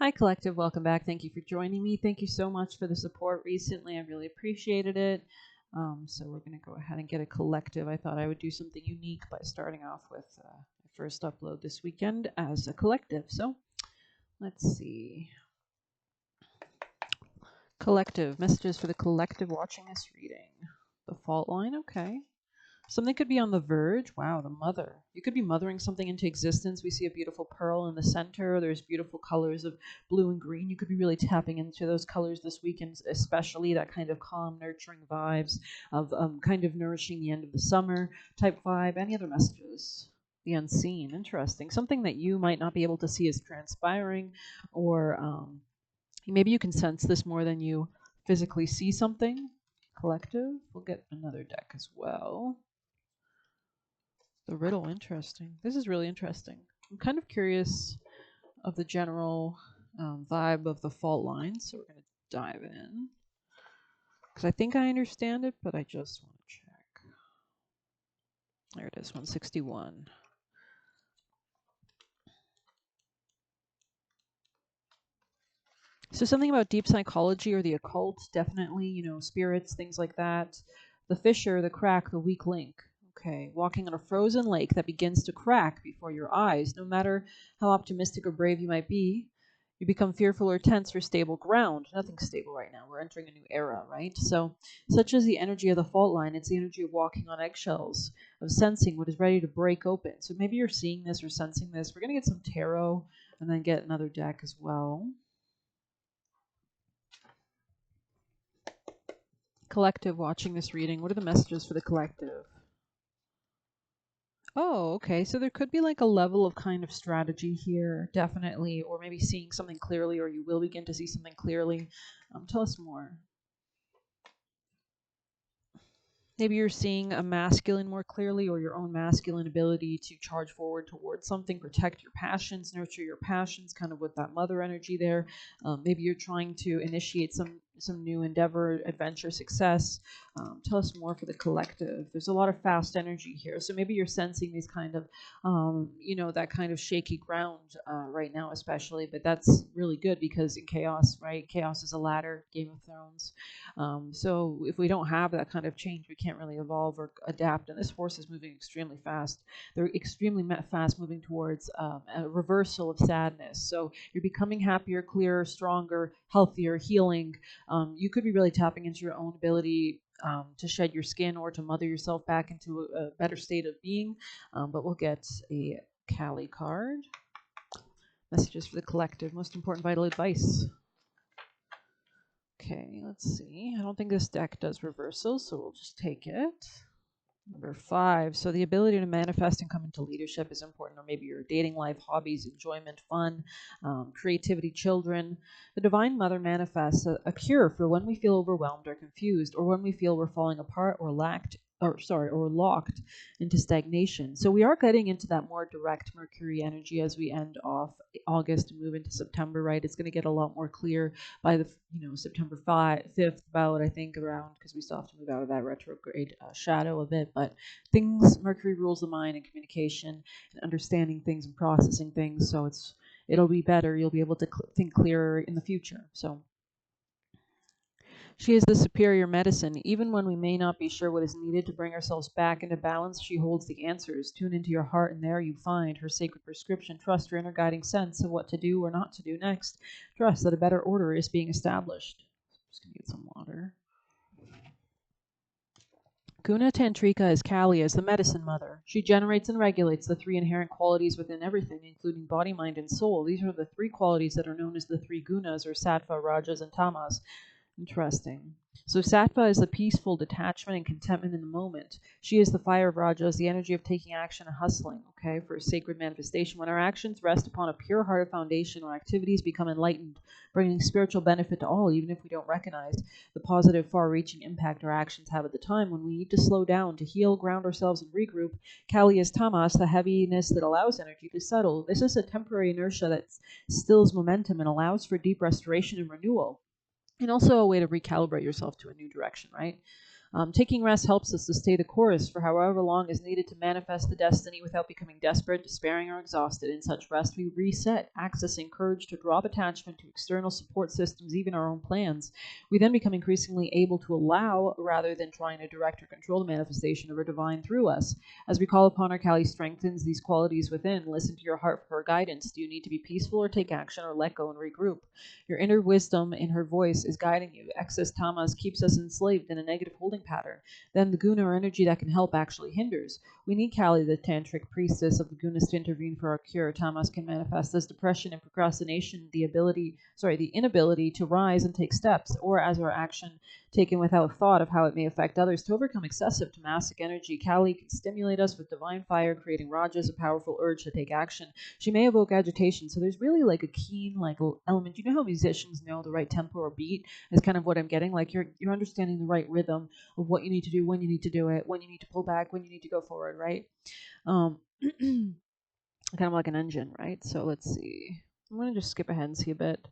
Hi, Collective. Welcome back. Thank you for joining me. Thank you so much for the support recently. I really appreciated it. So we're going to go ahead and get a collective. I thought I would do something unique by starting off with my first upload this weekend as a collective. So let's see. Collective. Messages for the collective watching this reading. The fault line. Okay. Something could be on the verge. Wow, the mother. You could be mothering something into existence. We see a beautiful pearl in the center. There's beautiful colors of blue and green. You could be really tapping into those colors this weekend, especially that kind of calm, nurturing vibes of kind of nourishing the end of the summer type vibe. Any other messages? The unseen. Interesting. Something that you might not be able to see is transpiring, or maybe you can sense this more than you physically see something. Collective. We'll get another deck as well. The riddle, interesting. This is really interesting. I'm kind of curious of the general vibe of the fault line, so we're going to dive in. Because I think I understand it, but I just want to check. There it is, 161. So something about deep psychology or the occult, definitely, spirits, things like that. The fissure, the crack, the weak link. Okay, walking on a frozen lake that begins to crack before your eyes. No matter how optimistic or brave you might be, you become fearful or tense for stable ground. Nothing's stable right now. We're entering a new era, right? So, such as the energy of the fault line, it's the energy of walking on eggshells, of sensing what is ready to break open. So maybe you're seeing this or sensing this. We're going to get some tarot and then get another deck as well. Collective watching this reading. What are the messages for the collective? Oh, okay. So there could be like a level of kind of strategy here, definitely, or maybe seeing something clearly, or you will begin to see something clearly. Tell us more. Maybe you're seeing a masculine more clearly, or your own masculine ability to charge forward towards something, protect your passions, nurture your passions, kind of with that mother energy there. Maybe you're trying to initiate some new endeavor, adventure, success. Tell us more for the collective. There's a lot of fast energy here, so maybe you're sensing these kind of, that kind of shaky ground right now, especially. But that's really good because in chaos, right? Chaos is a ladder. Game of Thrones. So if we don't have that kind of change, we can't really evolve or adapt. And this force is moving extremely fast. They're extremely fast moving towards a reversal of sadness. So you're becoming happier, clearer, stronger, healthier, healing. You could be really tapping into your own ability to shed your skin or to mother yourself back into a better state of being. But we'll get a Kali card. Messages for the collective. Most important vital advice. Okay, let's see. I don't think this deck does reversals, so we'll just take it. Number 5. So the ability to manifest and come into leadership is important, or maybe your dating life, hobbies, enjoyment, fun, creativity, children. The Divine Mother manifests a cure for when we feel overwhelmed or confused, or when we feel we're falling apart or locked into stagnation. So we are getting into that more direct Mercury energy as we end off August and move into September, right? It's going to get a lot more clear by the September 5th, about I think around, because we still have to move out of that retrograde shadow a bit. But Mercury rules the mind and communication and understanding things and processing things. So it'll be better. You'll be able to think clearer in the future. So she is the superior medicine. Even when we may not be sure what is needed to bring ourselves back into balance, she holds the answers. Tune into your heart, and there you find her sacred prescription. Trust her inner guiding sense of what to do or not to do next. Trust that a better order is being established. Just gonna get some water. Guna Tantrika is Kali as the medicine mother. She generates and regulates the 3 inherent qualities within everything, including body, mind, and soul. These are the 3 qualities that are known as the 3 gunas, or sattva, rajas, and tamas. Interesting. So sattva is the peaceful detachment and contentment in the moment. She is the fire of rajas, the energy of taking action and hustling, okay, for a sacred manifestation. When our actions rest upon a pure-hearted foundation, our activities become enlightened, bringing spiritual benefit to all, even if we don't recognize the positive, far-reaching impact our actions have at the time. When we need to slow down, to heal, ground ourselves, and regroup, Kali is tamas, the heaviness that allows energy to settle. This is a temporary inertia that stills momentum and allows for deep restoration and renewal, and also a way to recalibrate yourself to a new direction, right? Taking rest helps us to stay the course for however long is needed to manifest the destiny without becoming desperate, despairing, or exhausted. In such rest, we reset, accessing courage to drop attachment to external support systems, even our own plans. We then become increasingly able to allow rather than trying to direct or control the manifestation of our divine through us. As we call upon our Kali strengthens these qualities within. Listen to your heart for her guidance. Do you need to be peaceful or take action or let go and regroup? Your inner wisdom in her voice is guiding you. Excess tamas keeps us enslaved in a negative holding pattern. Then the guna or energy that can help actually hinders. We need Kali, the tantric priestess of the gunas, to intervene for our cure. Tamas can manifest as depression and procrastination, the inability to rise and take steps, or as our action taken without thought of how it may affect others. To overcome excessive tamasic energy, Kali can stimulate us with divine fire, creating rajas, a powerful urge to take action. She may evoke agitation, so there's really like a keen element. You know how musicians know the right tempo or beat is kind of what I'm getting. Like you're understanding the right rhythm of what you need to do, when you need to do it, when you need to pull back, when you need to go forward, right? Kind of like an engine, right? So let's see. I'm going to just skip ahead and see a bit.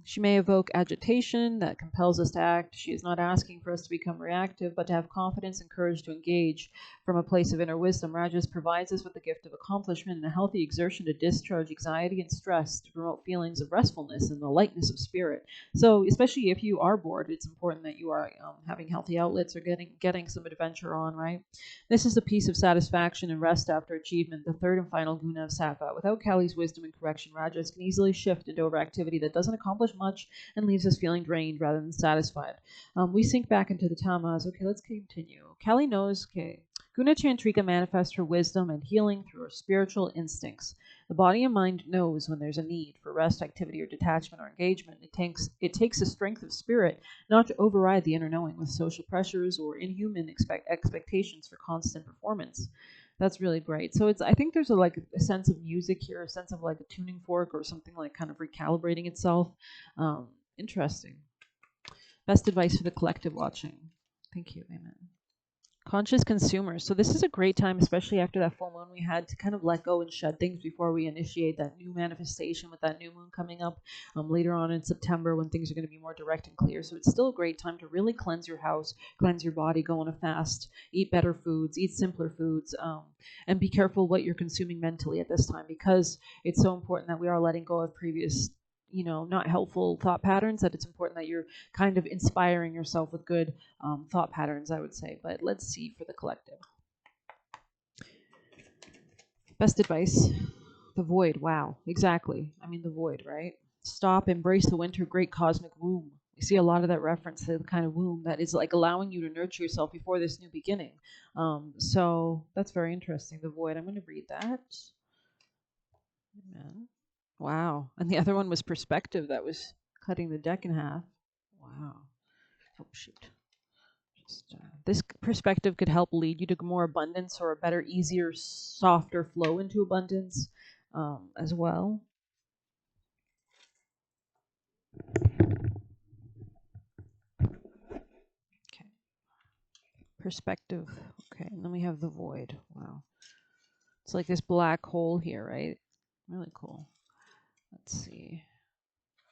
She may evoke agitation that compels us to act. She is not asking for us to become reactive, but to have confidence and courage to engage from a place of inner wisdom. Rajas provides us with the gift of accomplishment and a healthy exertion to discharge anxiety and stress, to promote feelings of restfulness and the lightness of spirit. So, especially if you are bored, it's important that you are having healthy outlets or getting some adventure on, right? This is the peace of satisfaction and rest after achievement, the third and final guna of sattva. Without Kali's wisdom and correction, Rajas can easily shift into overactivity that doesn't accomplish much and leaves us feeling drained rather than satisfied. We sink back into the tamas. Okay, let's continue. Kali knows, Guna Chantrika manifests her wisdom and healing through her spiritual instincts. The body and mind knows when there's a need for rest, activity, or detachment or engagement. It takes a strength of spirit not to override the inner knowing with social pressures or inhuman expectations for constant performance. That's really great. So I think there's a sense of music here, a sense of like a tuning fork or something like kind of recalibrating itself. Interesting. Best advice for the collective watching. Thank you. Amen. Conscious consumers. So this is a great time, especially after that full moon we had, to kind of let go and shed things before we initiate that new manifestation with that new moon coming up later on in September when things are going to be more direct and clear. So it's still a great time to really cleanse your house, cleanse your body, go on a fast, eat better foods, eat simpler foods, and be careful what you're consuming mentally at this time, because it's so important that we are letting go of previous not helpful thought patterns, that it's important that you're kind of inspiring yourself with good thought patterns, I would say. But let's see for the collective. Best advice, the void. Wow, exactly. I mean, the void, right? Stop, embrace the winter, great cosmic womb. You see a lot of that reference to the kind of womb that is like allowing you to nurture yourself before this new beginning. So that's very interesting, the void. I'm going to read that. Amen. Wow. And the other one was perspective. That was cutting the deck in half. Wow. Oh, shoot. This perspective could help lead you to more abundance or a better, easier, softer flow into abundance as well. Okay. Perspective. Okay. And then we have the void. Wow. It's like this black hole here, right? Really cool. Let's see.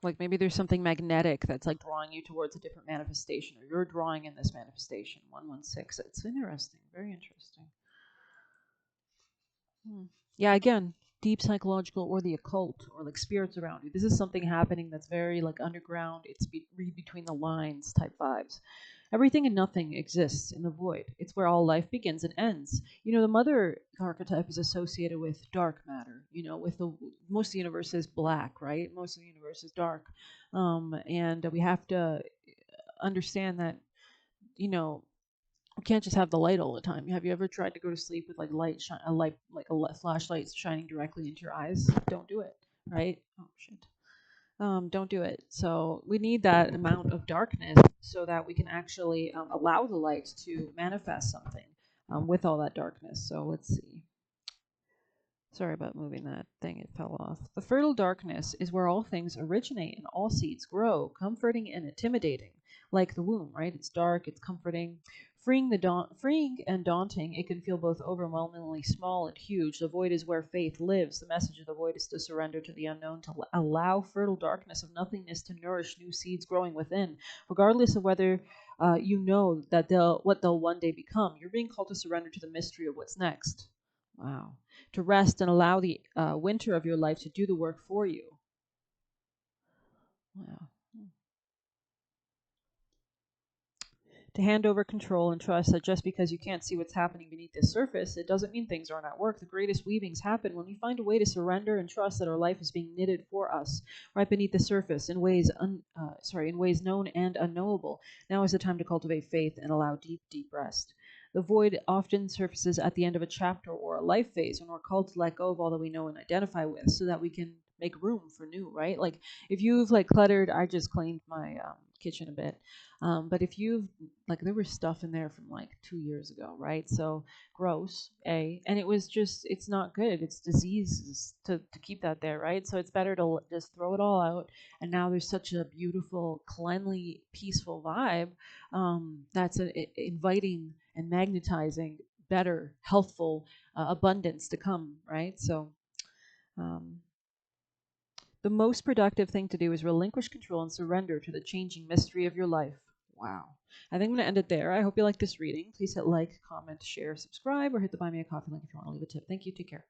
Like maybe there's something magnetic that's like drawing you towards a different manifestation, or you're drawing in this manifestation. 116. It's interesting. Very interesting. Yeah, again, deep psychological or the occult or like spirits around you. This is something happening that's very like underground. It's read between the lines type vibes. Everything and nothing exists in the void. It's where all life begins and ends. The mother archetype is associated with dark matter. With most of the universe is black, right? Most of the universe is dark, and we have to understand that you can't just have the light all the time. Have you ever tried to go to sleep with like flashlight shining directly into your eyes? Don't do it, right? Oh shit. Don't do it. So we need that amount of darkness so that we can actually allow the light to manifest something with all that darkness. So let's see. Sorry about moving that thing, it fell off. The fertile darkness is where all things originate and all seeds grow, comforting and intimidating, like the womb, right? It's dark, it's comforting. Freeing and daunting, it can feel both overwhelmingly small and huge. The void is where faith lives. The message of the void is to surrender to the unknown, to allow fertile darkness of nothingness to nourish new seeds growing within, regardless of whether you know that they'll one day become. You're being called to surrender to the mystery of what's next. Wow. To rest and allow the winter of your life to do the work for you. Wow. To hand over control and trust that just because you can't see what's happening beneath the surface, it doesn't mean things aren't at work. The greatest weavings happen when we find a way to surrender and trust that our life is being knitted for us, right beneath the surface, in ways known and unknowable. Now is the time to cultivate faith and allow deep, deep rest. The void often surfaces at the end of a chapter or a life phase when we're called to let go of all that we know and identify with, so that we can make room for new. Right? Like if you've like cluttered, I just cleaned my kitchen a bit. But if you've like there was stuff in there from like 2 years ago, right? So gross, and it was just it's not good. It's diseases to keep that there, right? So it's better to just throw it all out. And now there's such a beautiful, cleanly, peaceful vibe that's inviting and magnetizing better, healthful abundance to come, right? So. Um, the most productive thing to do is relinquish control and surrender to the changing mystery of your life. Wow. I think I'm going to end it there. I hope you like this reading. Please hit like, comment, share, subscribe, or hit the Buy Me a Coffee link if you want to leave a tip. Thank you. Take care.